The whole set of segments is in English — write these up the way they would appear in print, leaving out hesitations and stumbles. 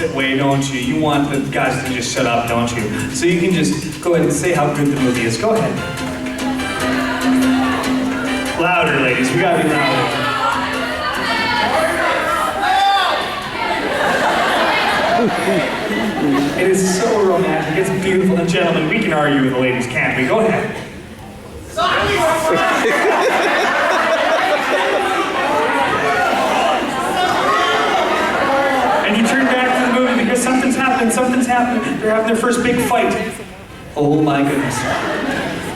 opposite way, don't you? You want the guys to just shut up, don't you? So you can just go ahead and say how good the movie is. Go ahead. Louder, ladies. We gotta be louder. It is so romantic. It's beautiful. And gentlemen, we can argue with the ladies, can't we? Go ahead. And you turn back to the movie because something's happened. Something's happened. They're having their first big fight. Oh my goodness.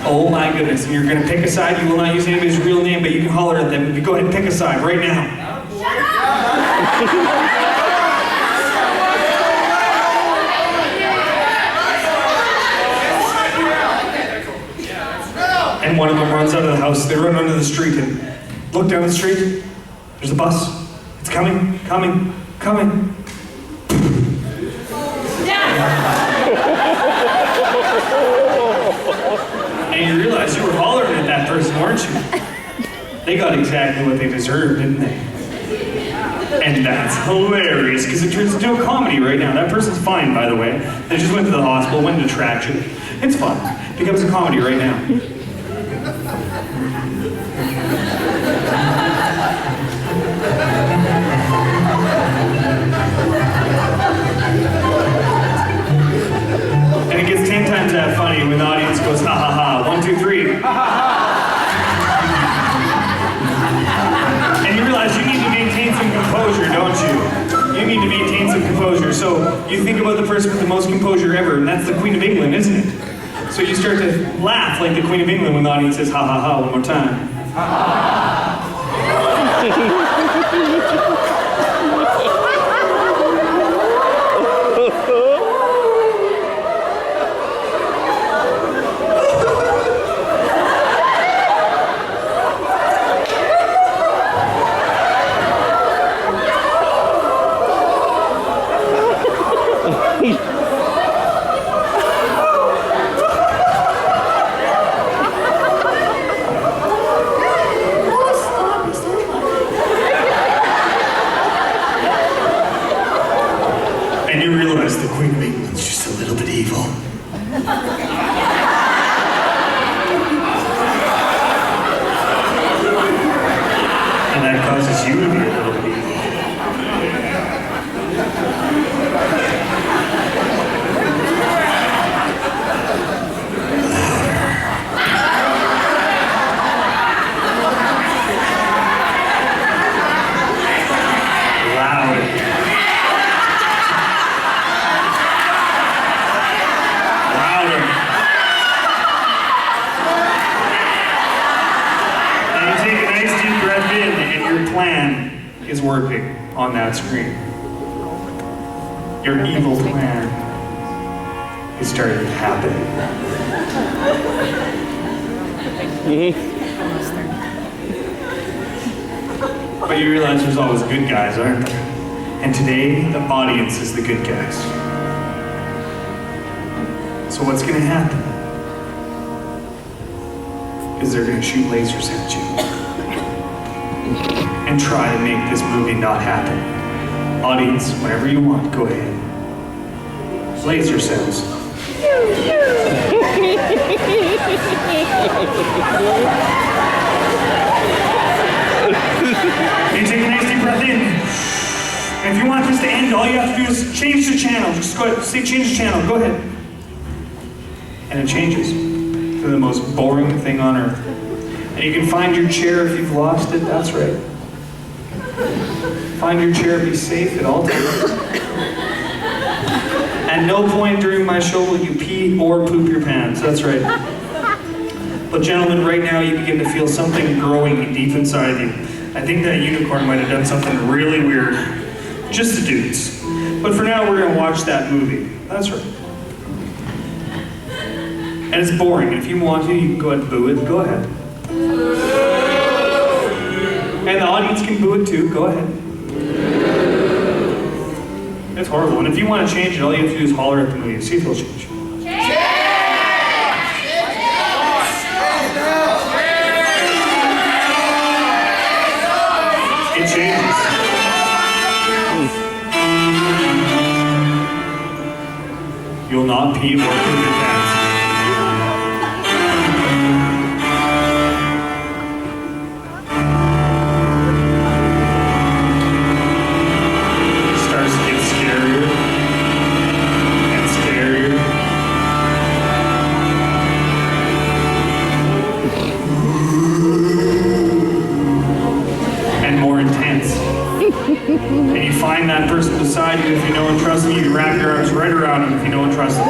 Oh my goodness. And you're going to pick a side. You will not use anybody's real name, but you can holler at them. Go ahead and pick a side right now. Shut up! And one of them runs out of the house. They run onto the street and look down the street. There's a bus. It's coming, coming, coming. And you realize you were hollering at that person, weren't you? They got exactly what they deserved, didn't they? And that's hilarious, because it turns into a comedy right now. That person's fine, by the way. They just went to the hospital, went into traction. It's fun. It becomes a comedy right now. And it gets 10 times that funny when the audience goes, ha ha ha, 1, 2, 3. And you realize you need to maintain some composure, don't you? You need to maintain some composure. So you think about the person with the most composure ever, and that's the Queen of England, isn't it? So you start to laugh like the Queen of England when the audience says, ha ha ha, one more time. Ha ha. And you realize the Queen of England's just a little bit evil. And that causes you to be a little bit evil. Plan is working on that screen. Your evil plan is starting to happen. But you realize there's always good guys, aren't there? And today, the audience is the good guys. So what's going to happen is they're going to shoot lasers at you and try to make this movie not happen. Audience, whenever you want, go ahead. Laser cells. You take a nice deep breath in. And if you want this to end, all you have to do is change the channel. Just go ahead, say change the channel, go ahead. And it changes to the most boring thing on earth. And you can find your chair if you've lost it, that's right. Find your chair, be safe at all times. At no point during my show will you pee or poop your pants, that's right. But gentlemen, right now you begin to feel something growing deep inside you. I think that unicorn might have done something really weird. Just the dudes. But for now, we're gonna watch that movie. That's right. And it's boring, and if you want to, you can go ahead and boo it, go ahead. And the audience can boo it too, go ahead. It's horrible, and if you want to change it, all you have to do is holler at the movie and see if it'll change. It changes. You'll not pee or poop your pants. It starts to get scarier and scarier. And more intense. And you find that person beside you if you know and trust them. You wrap your arms right around them if you know and trust them.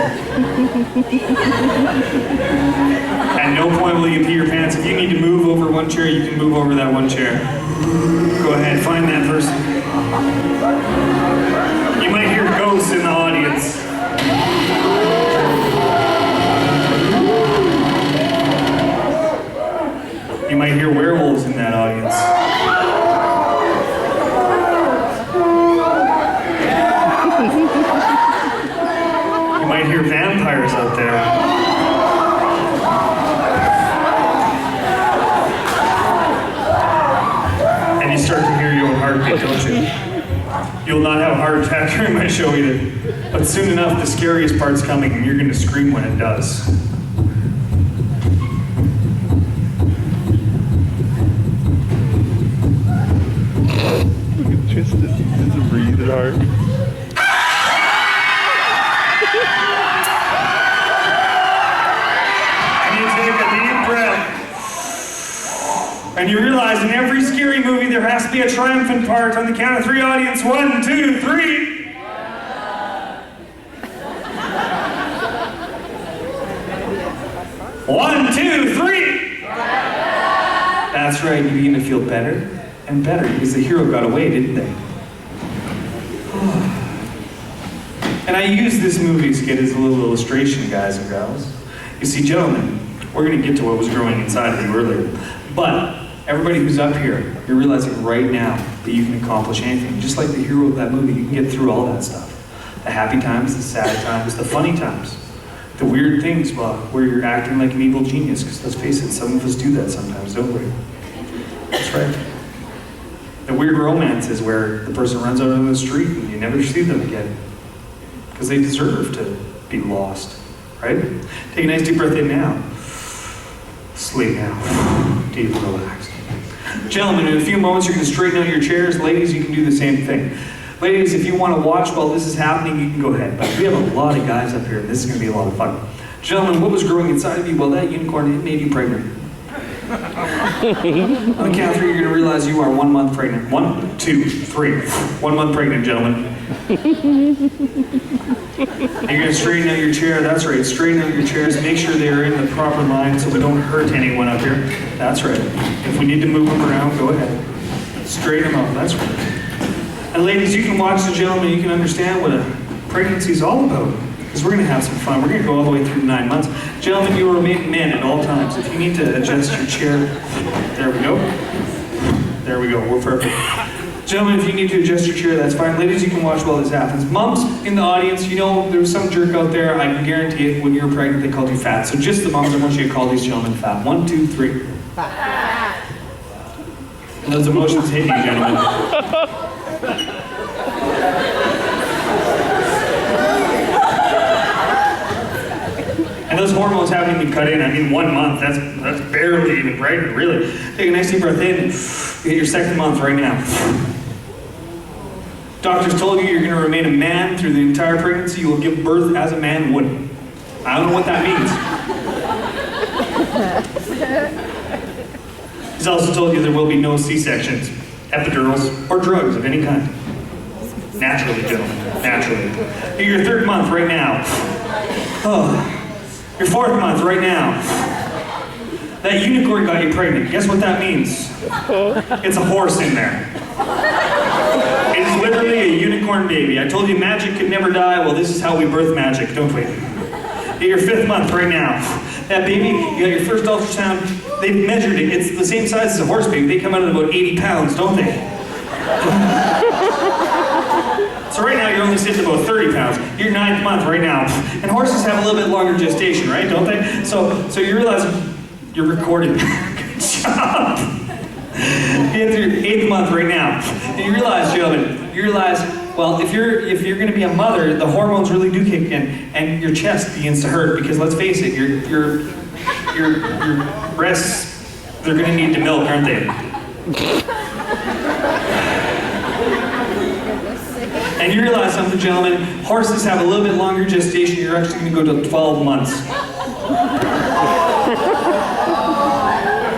At no point will you pee your pants. If you need to move over one chair, you can move over that one chair. Go ahead, find that person. You might hear ghosts in the audience. You might hear werewolves in that audience. You might hear vampires out there. And you start to hear your own heartbeat, don't you? You'll not have a heart attack during my show either. But soon enough, the scariest part's coming and you're going to scream when it does. Just breathe it hard. And you realize in every scary movie there has to be a triumphant part. On the count of 3, audience, 1, 2, 3. One, two, three. That's right, you begin to feel better and better because the hero got away, didn't they? And I use this movie skit as a little illustration, guys and gals. You see, gentlemen, we're going to get to what was growing inside of you earlier. But everybody who's up here, you're realizing right now that you can accomplish anything. Just like the hero of that movie, you can get through all that stuff. The happy times, the sad times, the funny times. The weird things, well, where you're acting like an evil genius, because let's face it, some of us do that sometimes, don't we? That's right. The weird romances where the person runs out on the street and you never see them again. Because they deserve to be lost, right? Take a nice deep breath in now. Sleep now. Deep and relaxed. Gentlemen, in a few moments you're going to straighten out your chairs. Ladies, you can do the same thing. Ladies, if you want to watch while this is happening, you can go ahead. But we have a lot of guys up here, and this is going to be a lot of fun. Gentlemen, what was growing inside of you? Well, that unicorn, it made you pregnant. On the count of 3, you're going to realize you are 1 month pregnant. 1, 2, 3. 1 month pregnant, gentlemen. You're going to straighten out your chair. That's right. Straighten out your chairs. Make sure they are in the proper line so we don't hurt anyone up here. That's right. If we need to move them around, go ahead. Straighten them out. That's right. And ladies, you can watch the gentleman. You can understand what a pregnancy is all about. Because we're going to have some fun. We're going to go all the way through 9 months. Gentlemen, you remain men at all times. If you need to adjust your chair, there we go. There we go. We're perfect. Gentlemen, if you need to adjust your chair, that's fine. Ladies, you can watch while this happens. Moms in the audience, you know, there was some jerk out there, I can guarantee it, when you were pregnant, they called you fat. So just the moms, I want you to call these gentlemen fat. 1, 2, 3. Fat. And those emotions hit you, gentlemen. And those hormones haven't even cut in. I mean, 1 month, that's barely even pregnant, really. Take a nice deep breath in. You hit your 2nd month right now. Doctors told you you're going to remain a man through the entire pregnancy. You will give birth as a man would. I don't know what that means. He's also told you there will be no C-sections, epidurals, or drugs of any kind. Naturally, gentlemen, naturally. You're your 3rd month right now. Oh. Your 4th month right now. That unicorn got you pregnant. Guess what that means? It's a horse in there. It's literally a unicorn baby. I told you magic could never die. Well, this is how we birth magic, don't we? You're your 5th month right now. That baby, you got your first ultrasound. They've measured it. It's the same size as a horse baby. They come out at about 80 pounds, don't they? So right now you're only sitting at about 30 pounds. You're 9th month right now. And horses have a little bit longer gestation, right? Don't they? So you realize you're recording. Good job. You're into your 8th month right now. And you realize, gentlemen, Well, if you're going to be a mother, the hormones really do kick in, and your chest begins to hurt because let's face it, your breasts, they're going to need to milk, aren't they? And you realize something, gentlemen, horses have a little bit longer gestation. You're actually going to go to 12 months.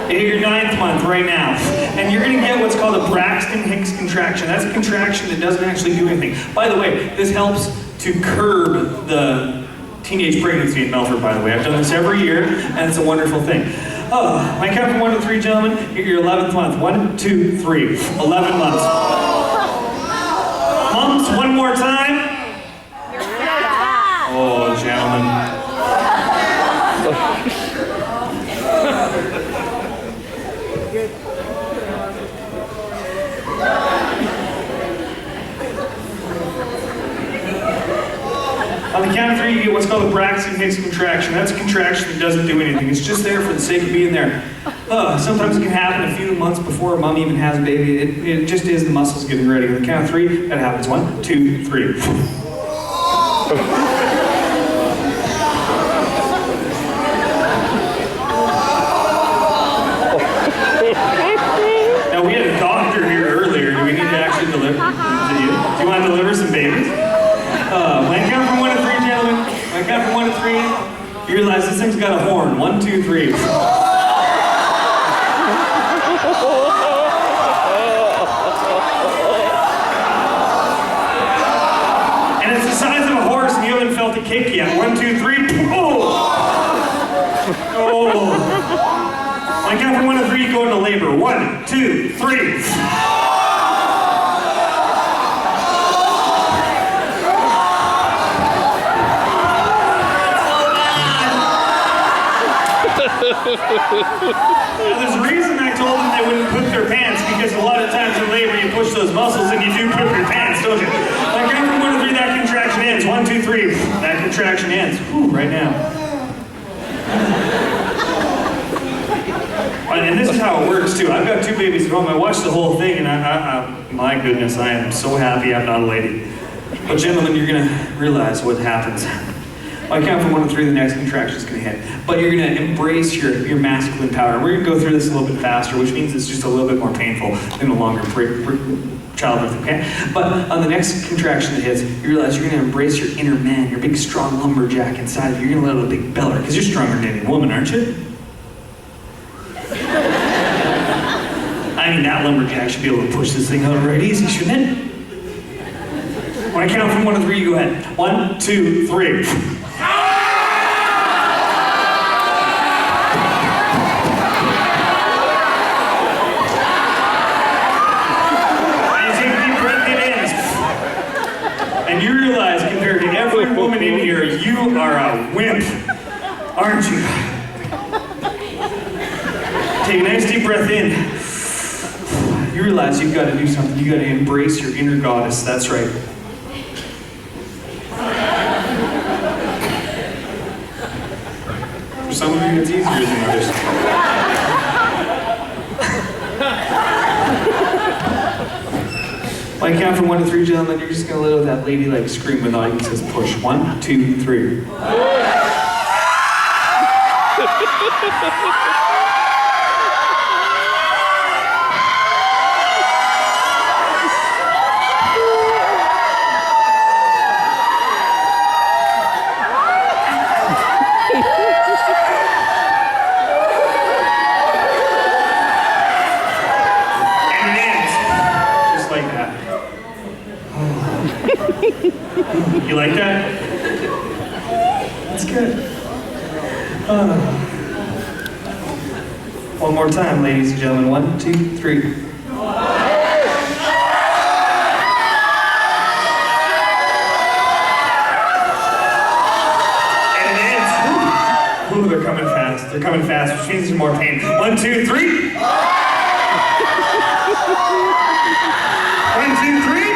You hit your 9th month right now. And you're going to get what's called a Braxton Hicks contraction. That's a contraction that doesn't actually do anything. By the way, this helps to curb the teenage pregnancy in Melfort, by the way. I've done this every year, and it's a wonderful thing. Oh, I count from 1 to 3, gentlemen. You're your 11th month. 1, 2, 3. 11 months. Months, one more time. Oh, gentlemen. On the count of 3, you get what's called a Braxton Hicks contraction. That's a contraction that doesn't do anything. It's just there for the sake of being there. Sometimes it can happen a few months before mom even has a baby. It just is the muscles getting ready. On the count of 3, that happens. 1, 2, 3. Now, we had a doctor here earlier. Do we need to actually deliver? Do you want to deliver some babies? When I count from 1 to 3, gentlemen, when I count from 1 to 3, you realize this thing's got a horn. 1, 2, 3. And it's the size of a horse and you haven't felt it kick yet. 1, 2, 3. Oh! Oh! When I count from 1 to 3, you go into labor. 1, 2, 3. Now, there's a reason I told them they wouldn't poop their pants, because a lot of times in labor you push those muscles and you do poop your pants, don't you? Like every 1 to 3, that contraction ends. 1, 2, 3, that contraction ends. Whew, right now. And this is how it works too. I've got 2 babies at home. I watched the whole thing, and my goodness, I am so happy I'm not a lady. But gentlemen, you're gonna realize what happens. I count from 1 to 3, the next contraction is going to hit. But you're going to embrace your masculine power. We're going to go through this a little bit faster, which means it's just a little bit more painful than a longer childbirth, okay? But on the next contraction that hits, you realize you're going to embrace your inner man, your big, strong lumberjack inside of you. You're going to let out a big beller, because you're stronger than any woman, aren't you? I mean, that lumberjack should be able to push this thing out right easy, shouldn't it? When I count from 1 to 3, you go ahead. 1, 2, 3. And you realize, compared to every woman in here, you are a wimp, aren't you? Take a nice deep breath in. You realize you've got to do something. You've got to embrace your inner goddess. That's right. For some of you, it's easier than others. When I count from 1 to 3, gentlemen, you're just going to let out that ladylike scream when the audience says push. 1, 2, 3. You like that? That's good. One more time, ladies and gentlemen. 1, 2, 3. And it ends. Ooh, they're coming fast. They're coming fast, which means there's more pain. 1, 2, 3. 1, 2, 3.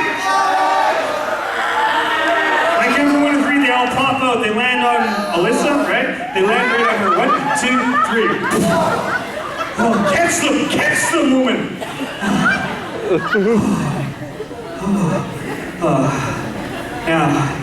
They all pop out. They land on Alyssa, right? They land right on her. 1, 2, 3. Oh, catch them, woman. Now,